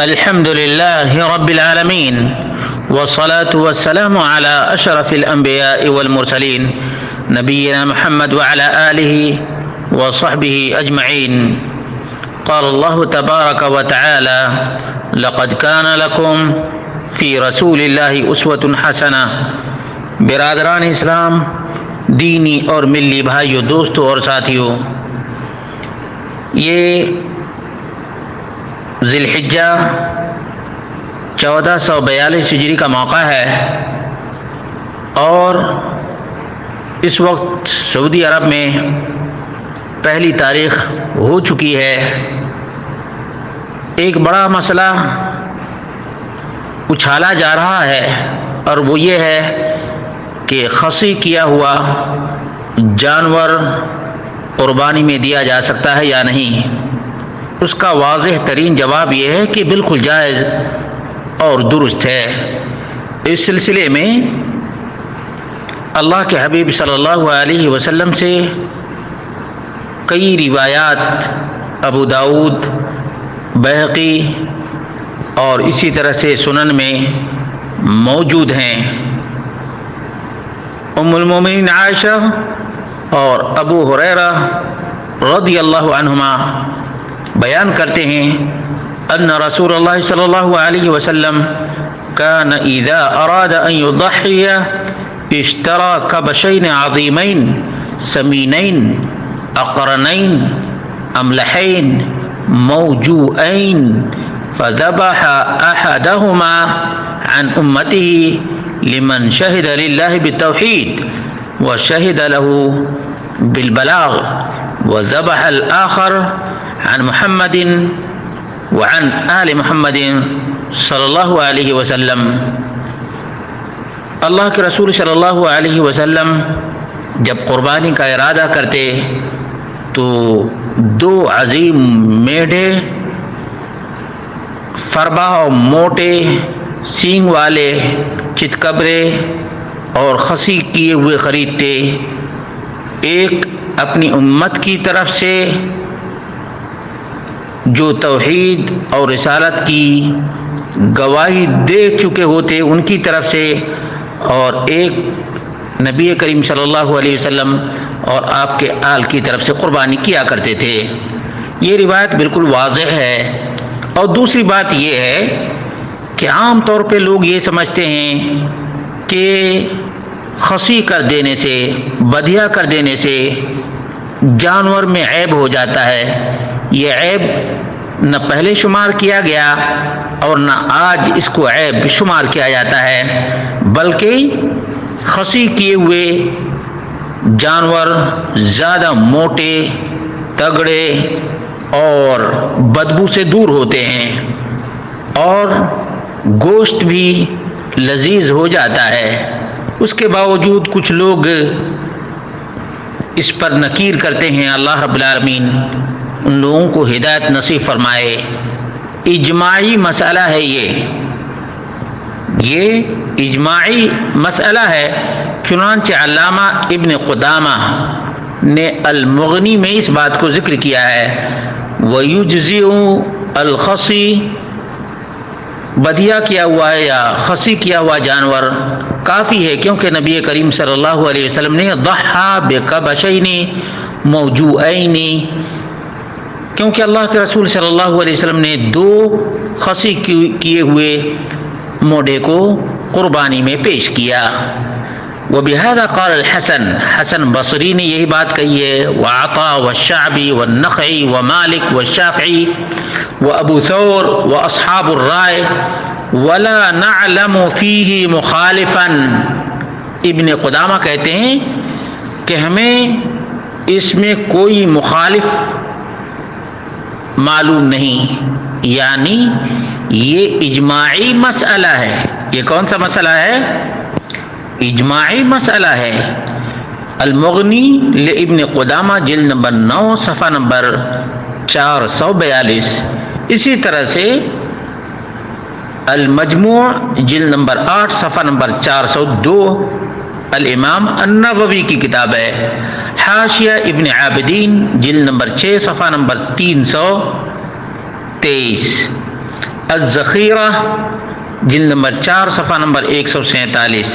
الحمد لله رب العالمين والصلاة والسلام على أشرف الأنبياء والمرسلين نبينا محمد وعلى آله وصحبه أجمعين. قال الله تبارك وتعالى: لقد كان لكم في رسول الله أسوة حسنة. برادران اسلام، دینی اور ملی بھائیوں، دوستوں اور ساتھیوں، یہ ذی الحجہ 1442 ہجری کا موقع ہے اور اس وقت سعودی عرب میں پہلی تاریخ ہو چکی ہے. ایک بڑا مسئلہ اچھالا جا رہا ہے اور وہ یہ ہے کہ خصی کیا ہوا جانور قربانی میں دیا جا سکتا ہے یا نہیں. اس کا واضح ترین جواب یہ ہے کہ بالکل جائز اور درست ہے. اس سلسلے میں اللہ کے حبیب صلی اللہ علیہ وسلم سے کئی روایات ابو داؤد، بہقی اور اسی طرح سے سنن میں موجود ہیں. ام المومنین عائشہ اور ابو ہریرہ رضی اللہ عنہما بیان کرتے ہیں ان رسول اللہ صلی اللہ علیہ وسلم كان اذا اراد ان يضحي اشترى كبشين عظيمين سمينين اقرنين املحين موجوئين فذبح احدهما عن امته لمن شهد لله بالتوحيد وشهد له بالبلاغ وذبح الآخر عن محمد وعن آل محمد صلی اللہ علیہ وسلم. اللہ کے رسول صلی اللہ علیہ وسلم جب قربانی کا ارادہ کرتے تو 2 عظیم میڈھے فربا اور موٹے سینگ والے چتکبرے اور خصی کیے ہوئے خریدتے. ایک اپنی امت کی طرف سے جو توحید اور رسالت کی گواہی دے چکے ہوتے ان کی طرف سے، اور ایک نبی کریم صلی اللہ علیہ وسلم اور آپ کے آل کی طرف سے قربانی کیا کرتے تھے. یہ روایت بالکل واضح ہے. اور دوسری بات یہ ہے کہ عام طور پہ لوگ یہ سمجھتے ہیں کہ خصی کر دینے سے، بدیہ کر دینے سے جانور میں عیب ہو جاتا ہے. یہ عیب نہ پہلے شمار کیا گیا اور نہ آج اس کو عیب شمار کیا جاتا ہے، بلکہ خصی کیے ہوئے جانور زیادہ موٹے، تگڑے اور بدبو سے دور ہوتے ہیں اور گوشت بھی لذیذ ہو جاتا ہے. اس کے باوجود کچھ لوگ اس پر نکیر کرتے ہیں. اللہ رب العالمین ان لوگوں کو ہدایت نصیب فرمائے. اجماعی مسئلہ ہے یہ اجماعی مسئلہ ہے. چنانچہ علامہ ابن قدامہ نے المغنی میں اس بات کو ذکر کیا ہے. وَيُجْزِئُ الْخَصِي، بدیہ کیا ہوا ہے یا خصی کیا ہوا جانور کافی ہے، کیونکہ نبی کریم صلی اللہ علیہ وسلم نے ضحّى بِكَبَشَيْنِ مَوْجُوئَيْنِ، کیونکہ اللہ کے رسول صلی اللہ علیہ وسلم نے 2 خصی کیے ہوئے موڈے کو قربانی میں پیش کیا. وبهذا قال الحسن، حسن بصری نے یہی بات کہی ہے. وعطاء والشعبی والنخعی ومالک والشافعی وابو ثور واصحاب الرائے ولا نعلم فیہ مخالفا. ابن قدامہ کہتے ہیں کہ ہمیں اس میں کوئی مخالف معلوم نہیں، یعنی یہ اجماعی مسئلہ ہے. یہ کون سا مسئلہ ہے؟ اجماعی مسئلہ ہے. المغنی لابن قدامہ جلد نمبر 9 صفحہ نمبر 442. اسی طرح سے المجموع جلد نمبر 8 صفحہ نمبر 402 الامام النووی کی کتاب ہے. حاشیہ ابن عابدین جلد نمبر 6 صفحہ نمبر 323. الذخیرہ جلد نمبر 4 صفحہ نمبر 147،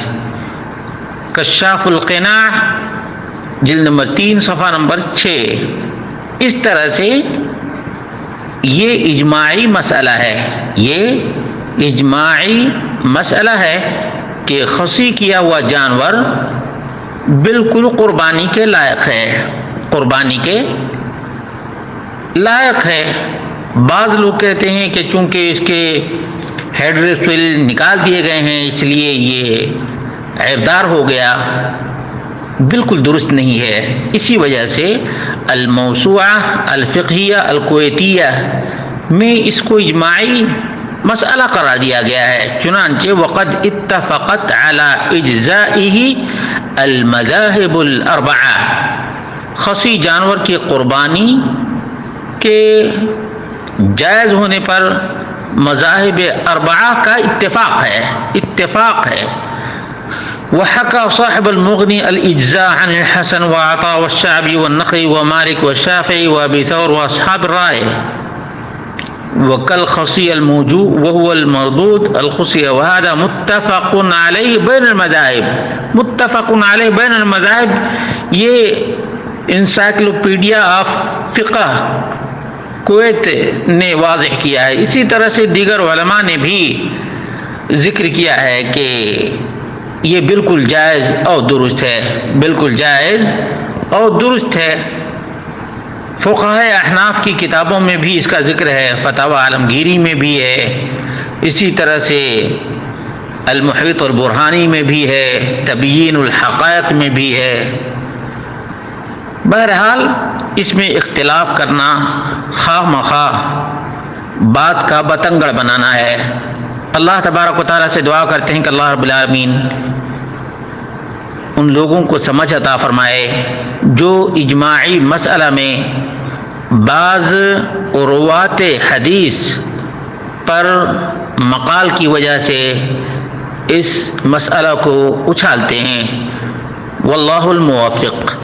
کشاف القناع جلد نمبر 3 صفحہ نمبر 6۔ اس طرح سے یہ اجماعی مسئلہ ہے، یہ اجماعی مسئلہ ہے کہ خصی کیا ہوا جانور بالکل قربانی کے لائق ہے، قربانی کے لائق ہے۔ بعض لوگ کہتے ہیں کہ چونکہ اس کے ہیڈ ریسل نکال دیے گئے ہیں اس لیے یہ عیبدار ہو گیا، بالکل درست نہیں ہے۔ اسی وجہ سے الموسوعہ الفقہیہ الکویتیہ میں اس کو اجماعی مسئلہ قرار دیا گیا ہے، چنانچہ وقد اتفقت علی اجزائہ المذاہب الاربعہ، خصی جانور کی قربانی کے جائز ہونے پر مذاہب اربعہ کا اتفاق ہے۔ وحكى صاحب المغني الإجزاء عن الحسن وعطاء والشعبي والنخعي ومالك والشافعي وأبي ثور وأصحاب الرأي وكالخصي الموجوب وهو المردود الخصي، وهذا متفق عليه بين المذاهب، متفق عليه بين المذاهب، یہ انسائکلوپیڈیا آف فقہ کویت نے واضح کیا ہے۔ اسی طرح سے دیگر علماء نے بھی ذکر کیا ہے کہ یہ بالکل جائز اور درست ہے، بالکل جائز اور درست ہے۔ فقہائے احناف کی کتابوں میں بھی اس کا ذکر ہے، فتاوی عالمگیری میں بھی ہے، اسی طرح سے المحیط البرہانی میں بھی ہے، تبیین الحقائق میں بھی ہے۔ بہرحال اس میں اختلاف کرنا خواہ مخواہ بات کا بتنگڑ بنانا ہے۔ اللہ تبارک و تعالیٰ سے دعا کرتے ہیں کہ اللہ رب العالمین ان لوگوں کو سمجھ عطا فرمائے جو اجماعی مسئلہ میں بعض روات حدیث پر مقال کی وجہ سے اس مسئلہ کو اچھالتے ہیں۔ واللہ الموفق۔